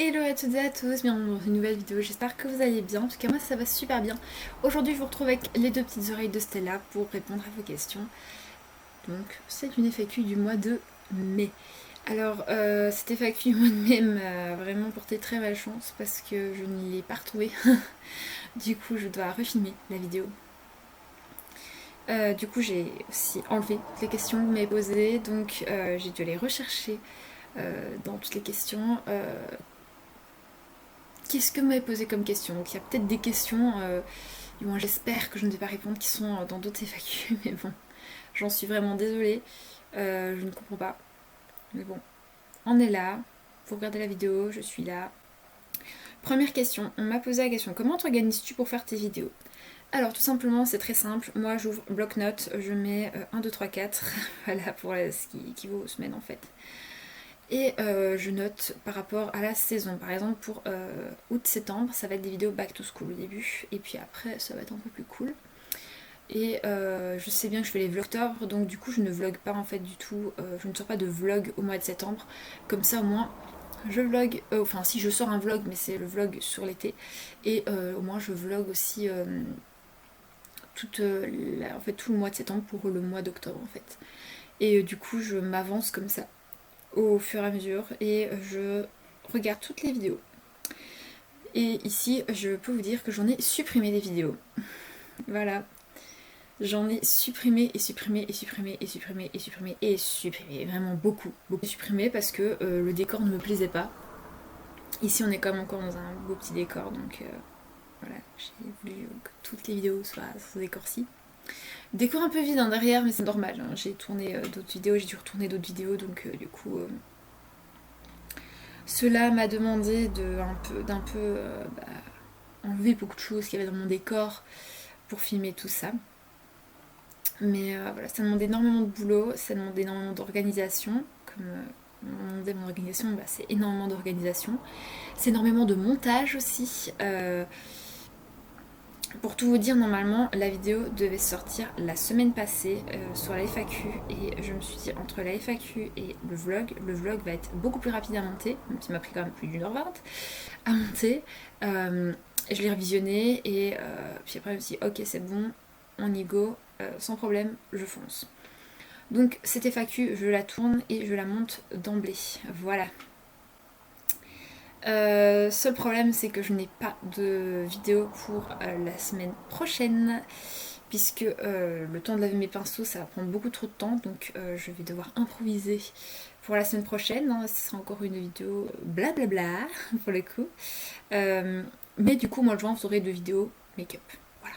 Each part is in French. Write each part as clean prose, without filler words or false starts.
Hello à toutes et à tous, bienvenue dans une nouvelle vidéo, j'espère que vous allez bien, en tout cas moi ça va super bien. Aujourd'hui je vous retrouve avec les deux petites oreilles de Stella pour répondre à vos questions. Donc c'est une FAQ du mois de mai. Alors cette FAQ du mois de mai m'a vraiment porté très malchance parce que je ne l'ai pas retrouvée. Du coup je dois refilmer la vidéo. Du coup j'ai aussi enlevé toutes les questions que vous m'avez posées, donc j'ai dû aller rechercher dans toutes les questions. Qu'est-ce que vous m'avez posé comme question? Donc il y a peut-être des questions, du moins j'espère que je ne vais pas répondre, qui sont dans d'autres FAQ, mais bon, j'en suis vraiment désolée, je ne comprends pas. Mais bon, on est là, vous regardez la vidéo, je suis là. Première question, on m'a posé la question, comment t'organises-tu pour faire tes vidéos? Alors tout simplement c'est très simple, moi j'ouvre bloc-notes, je mets 1, 2, 3, 4, voilà pour ce qui équivaut aux semaines en fait. Et je note par rapport à la saison. Par exemple pour août-septembre, ça va être des vidéos back to school au début. Et puis après, ça va être un peu plus cool. Et je sais bien que je fais les vlogtober, donc du coup je ne vlog pas en fait du tout. Je ne sors pas de vlog au mois de septembre. Comme ça au moins je vlog, enfin si je sors un vlog, mais c'est le vlog sur l'été. Et au moins je vlog aussi en fait, tout le mois de septembre pour le mois d'octobre en fait. Et du coup je m'avance comme ça au fur et à mesure et je regarde toutes les vidéos. Et ici, je peux vous dire que j'en ai supprimé des vidéos. Voilà. J'en ai supprimé et supprimé et supprimé et supprimé et supprimé et supprimé. Vraiment beaucoup. Beaucoup supprimé parce que le décor ne me plaisait pas. Ici, on est quand même encore dans un beau petit décor. Donc voilà, j'ai voulu que toutes les vidéos soient sur ce décor-ci. Décor un peu vide hein, derrière, mais c'est normal. Hein. J'ai tourné d'autres vidéos, j'ai dû retourner d'autres vidéos. Donc du coup... Cela m'a demandé d'un peu enlever beaucoup de choses qu'il y avait dans mon décor pour filmer tout ça. Mais voilà, ça demande énormément de boulot, ça demande énormément d'organisation. Comme on demandait mon organisation, bah, c'est énormément d'organisation. C'est énormément de montage aussi. Pour tout vous dire, normalement, la vidéo devait sortir la semaine passée sur la FAQ. Et je me suis dit, entre la FAQ et le vlog va être beaucoup plus rapide à monter, même s'il m'a pris quand même plus d'1h20 à monter. Je l'ai revisionné et puis après je me suis dit, ok, c'est bon, on y go, sans problème, je fonce. Donc cette FAQ, je la tourne et je la monte d'emblée. Voilà. Seul problème, c'est que je n'ai pas de vidéo pour la semaine prochaine, puisque le temps de laver mes pinceaux, ça va prendre beaucoup trop de temps, donc je vais devoir improviser pour la semaine prochaine. Hein. Ce sera encore une vidéo blablabla, pour le coup. Mais du coup, moi, le juin, vous aurez 2 vidéos make-up. Voilà.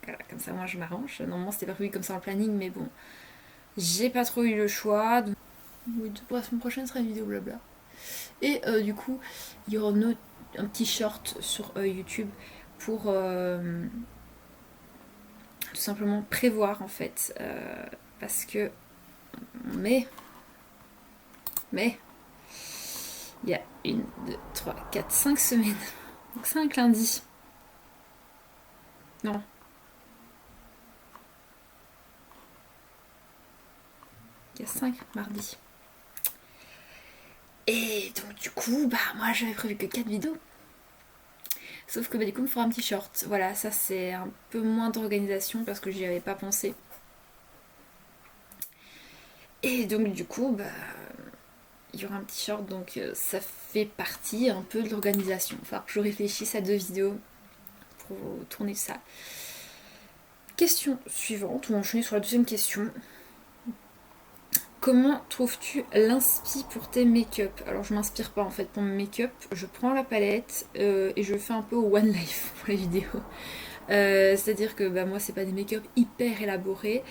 Voilà. Comme ça, moi, je m'arrange. Normalement, c'était pas prévu comme ça en planning, mais bon, j'ai pas trop eu le choix. Donc... Oui, pour la semaine prochaine, ce sera une vidéo blabla. Et du coup, il y aura un petit short sur YouTube pour tout simplement prévoir en fait. Parce que. Mais. Il y a 1, 2, 3, 4, 5 semaines. Donc 5 lundis. Non. Il y a 5 mardis. Et donc du coup, bah moi j'avais prévu que 4 vidéos. Sauf que bah, du coup, il me fera un petit short. Voilà, ça c'est un peu moins d'organisation parce que j'y avais pas pensé. Et donc du coup, bah il y aura un petit short, donc ça fait partie un peu de l'organisation. Il va falloir que je réfléchisse à 2 vidéos pour tourner ça. Question suivante, on va enchaîner sur la deuxième question. Comment trouves-tu l'inspi pour tes make-up? Alors je m'inspire pas en fait pour mon make-up, je prends la palette et je fais un peu au One Life pour les vidéos. C'est-à-dire que bah, moi c'est pas des make-up hyper élaborés.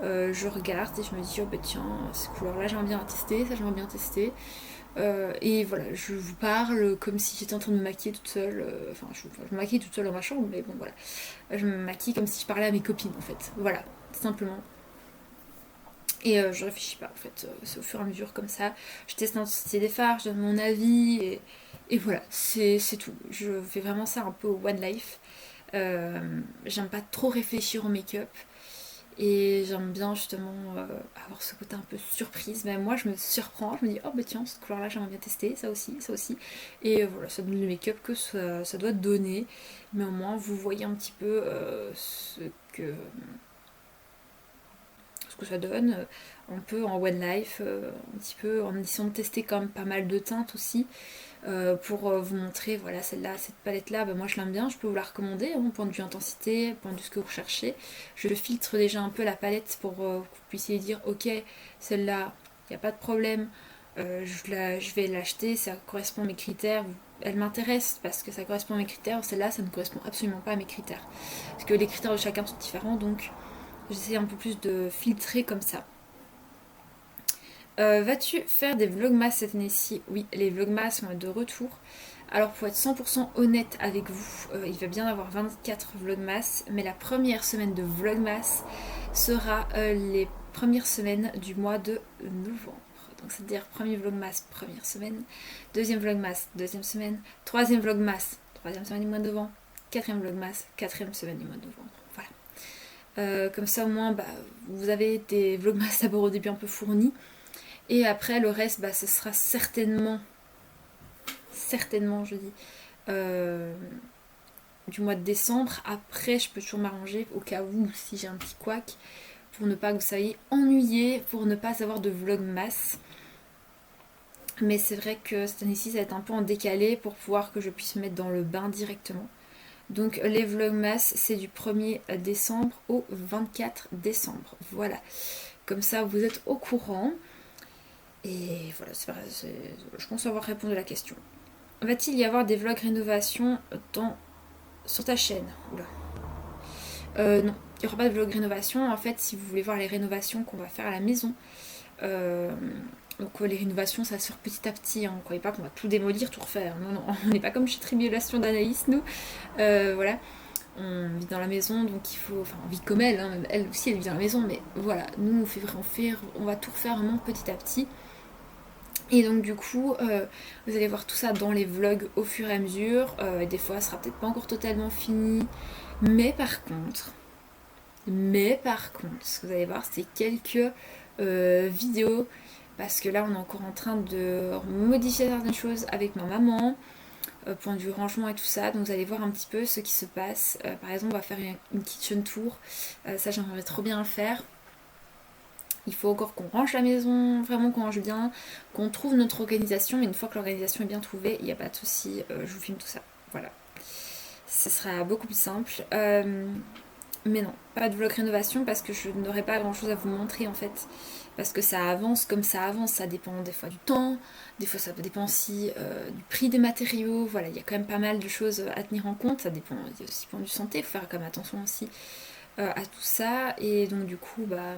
Je regarde et je me dis oh bah tiens ces couleurs là j'aimerais bien tester, ça j'aimerais bien tester. Et voilà, je vous parle comme si j'étais en train de me maquiller toute seule. Enfin, je me maquille toute seule dans ma chambre, mais bon voilà. Je me maquille comme si je parlais à mes copines en fait. Voilà, simplement. Et je réfléchis pas en fait, c'est au fur et à mesure comme ça. Je teste l'intensité des fards, je donne mon avis et voilà, c'est tout. Je fais vraiment ça un peu au One Life. J'aime pas trop réfléchir au make-up. Et j'aime bien justement avoir ce côté un peu surprise. Même moi je me surprends, je me dis oh bah tiens cette couleur là j'aimerais bien tester, ça aussi, ça aussi. Et voilà, ça donne le make-up que ça doit donner. Mais au moins vous voyez un petit peu que, ce que ça donne. Un peu en one life, un petit peu en essayant de tester quand même pas mal de teintes aussi. Pour vous montrer, voilà, celle-là, cette palette-là, bah, moi je l'aime bien, je peux vous la recommander, hein, point de vue intensité, point de vue ce que vous recherchez. Je filtre déjà un peu la palette pour que vous puissiez dire, ok, celle-là, il n'y a pas de problème, je vais l'acheter, ça correspond à mes critères, elle m'intéresse parce que ça correspond à mes critères, celle-là, ça ne correspond absolument pas à mes critères. Parce que les critères de chacun sont différents, donc j'essaie un peu plus de filtrer comme ça. Vas-tu faire des vlogmas cette année-ci? Oui, les vlogmas sont de retour. Alors pour être 100% honnête avec vous, il va bien avoir 24 vlogmas, mais la première semaine de vlogmas sera les premières semaines du mois de novembre. Donc c'est-à-dire premier vlogmas, première semaine, deuxième vlogmas, deuxième semaine, troisième vlogmas, troisième semaine du mois de novembre, quatrième vlogmas, quatrième semaine du mois de novembre. Voilà. Comme ça au moins bah, vous avez des vlogmas d'abord au début un peu fournis. Et après, le reste, bah, ce sera certainement je dis, du mois de décembre. Après, je peux toujours m'arranger au cas où, si j'ai un petit couac, pour ne pas que vous soyez ennuyés, pour ne pas avoir de vlogmas. Mais c'est vrai que cette année-ci, ça va être un peu en décalé pour pouvoir que je puisse me mettre dans le bain directement. Donc les vlogmas, c'est du 1er décembre au 24 décembre. Voilà. Comme ça, vous êtes au courant. Et voilà, je pense avoir répondu à la question. Va-t-il y avoir des vlogs rénovation sur ta chaîne? Oula. Non, il n'y aura pas de vlog rénovation. En fait, si vous voulez voir les rénovations qu'on va faire à la maison, donc les rénovations, ça se fait petit à petit. Hein. Ne croyez pas qu'on va tout démolir, tout refaire. Non, non, on n'est pas comme chez Tribulation d'Anaïs, nous. Voilà. On vit dans la maison, donc il faut. Enfin, on vit comme elle, hein. Elle aussi, elle vit dans la maison, mais voilà, nous, on va tout refaire vraiment petit à petit. Et donc du coup, vous allez voir tout ça dans les vlogs au fur et à mesure. Des fois, ce sera peut-être pas encore totalement fini. Mais par contre, ce que vous allez voir, c'est quelques vidéos. Parce que là, on est encore en train de modifier certaines choses avec ma maman. Point de vue rangement et tout ça. Donc vous allez voir un petit peu ce qui se passe. Par exemple, on va faire une kitchen tour. Ça, j'aimerais trop bien le faire. Il faut encore qu'on range la maison, vraiment qu'on range bien, qu'on trouve notre organisation. Mais une fois que l'organisation est bien trouvée, il n'y a pas de souci, je vous filme tout ça. Voilà. Ce sera beaucoup plus simple. Mais non, pas de vlog rénovation parce que je n'aurai pas grand chose à vous montrer en fait. Parce que ça avance comme ça avance, ça dépend des fois du temps, des fois ça dépend aussi du prix des matériaux. Voilà, il y a quand même pas mal de choses à tenir en compte. Ça dépend aussi du santé, il faut faire quand même attention aussi à tout ça. Et donc du coup, bah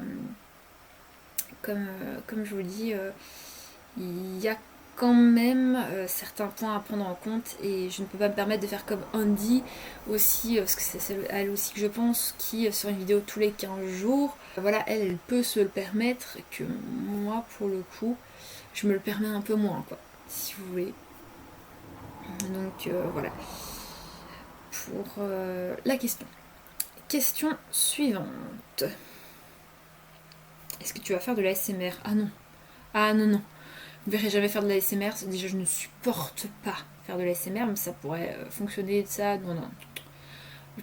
comme je vous le dis, il y a quand même certains points à prendre en compte et je ne peux pas me permettre de faire comme Andy aussi, parce que c'est elle aussi que je pense, qui sur une vidéo tous les 15 jours, voilà, elle peut se le permettre, que moi pour le coup, je me le permets un peu moins, quoi, si vous voulez. Donc voilà, pour la question. Question suivante. Est-ce que tu vas faire de la SMR? Ah non. Ah non, non. Vous ne verrez jamais faire de la SMR. Déjà, je ne supporte pas faire de la SMR, mais ça pourrait fonctionner de ça. Non, non.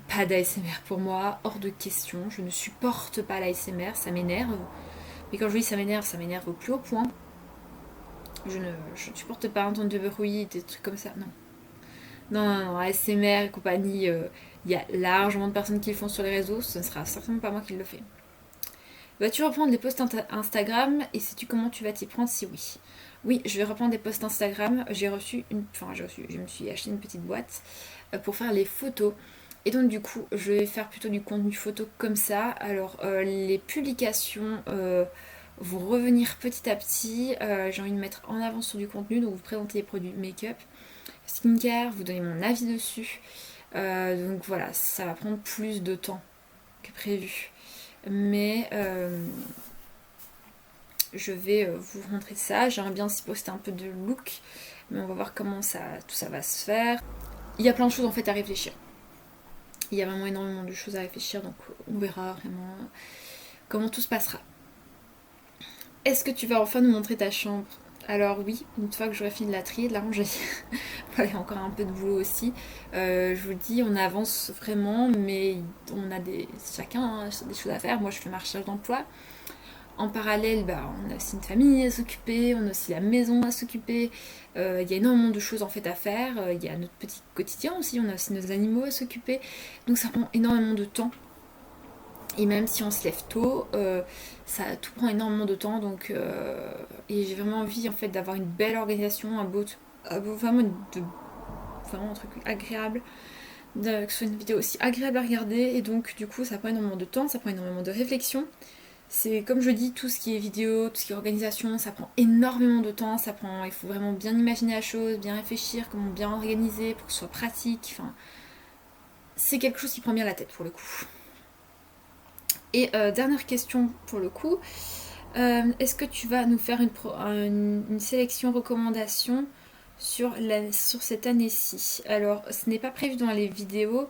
Pas d'ASMR pour moi, hors de question. Je ne supporte pas l'ASMR, ça m'énerve. Mais quand je dis ça m'énerve au plus haut point. Je ne supporte pas entendre de bruit, des trucs comme ça. Non. Non, non, non, ASMR et compagnie, il y a largement de personnes qui le font sur les réseaux. Ce ne sera certainement pas moi qui le fais. Vas-tu reprendre les posts Instagram et sais-tu comment tu vas t'y prendre si oui? Oui, je vais reprendre des posts Instagram. Je me suis acheté une petite boîte pour faire les photos. Et donc du coup, je vais faire plutôt du contenu photo comme ça. Alors les publications vont revenir petit à petit. J'ai envie de mettre en avant sur du contenu, donc vous présentez les produits make-up, skincare, vous donnez mon avis dessus. Donc voilà, ça va prendre plus de temps que prévu. Mais je vais vous montrer ça. J'aimerais bien aussi poster un peu de look, mais on va voir comment tout ça va se faire. Il y a plein de choses en fait à réfléchir. Il y a vraiment énormément de choses à réfléchir, donc on verra vraiment comment tout se passera. Est-ce que tu vas enfin nous montrer ta chambre? Alors oui, une fois que j'aurai fini de la trier, de la ranger. Voilà, il y a encore un peu de boulot aussi. Je vous le dis, on avance vraiment, mais on a chacun hein, des choses à faire. Moi, je fais ma recherche d'emploi. En parallèle, bah, on a aussi une famille à s'occuper, on a aussi la maison à s'occuper. Il y a énormément de choses en fait à faire. Il y a notre petit quotidien aussi, on a aussi nos animaux à s'occuper. Donc ça prend énormément de temps. Et même si on se lève tôt, ça tout prend énormément de temps. Donc, et j'ai vraiment envie en fait d'avoir une belle organisation, vraiment, vraiment un truc agréable, que ce soit une vidéo aussi agréable à regarder. Et donc du coup, ça prend énormément de temps, ça prend énormément de réflexion. C'est comme je dis, tout ce qui est vidéo, tout ce qui est organisation, ça prend énormément de temps. Il faut vraiment bien imaginer la chose, bien réfléchir, comment bien organiser pour que ce soit pratique. Enfin, c'est quelque chose qui prend bien la tête pour le coup. Et dernière question pour le coup, est-ce que tu vas nous faire une sélection recommandation sur cette année-ci? Alors, ce n'est pas prévu dans les vidéos.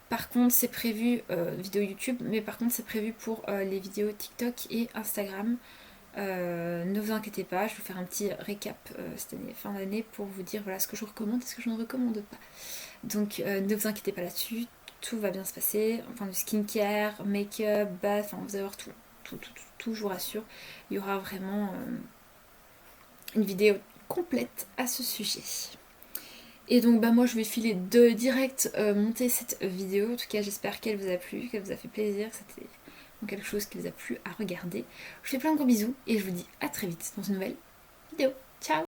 Par contre, c'est prévu, vidéo YouTube, mais par contre, c'est prévu pour les vidéos TikTok et Instagram. Ne vous inquiétez pas, je vais vous faire un petit récap cette année, fin d'année pour vous dire voilà ce que je recommande et ce que je ne recommande pas. Donc ne vous inquiétez pas là-dessus, tout va bien se passer. Enfin, du skincare, make-up, bath, enfin, vous allez voir tout. Tout, je vous rassure. Il y aura vraiment une vidéo complète à ce sujet. Et donc bah moi je vais filer de direct monter cette vidéo. En tout cas j'espère qu'elle vous a plu, qu'elle vous a fait plaisir, que c'était quelque chose qui vous a plu à regarder. Je vous fais plein de gros bisous et je vous dis à très vite dans une nouvelle vidéo. Ciao!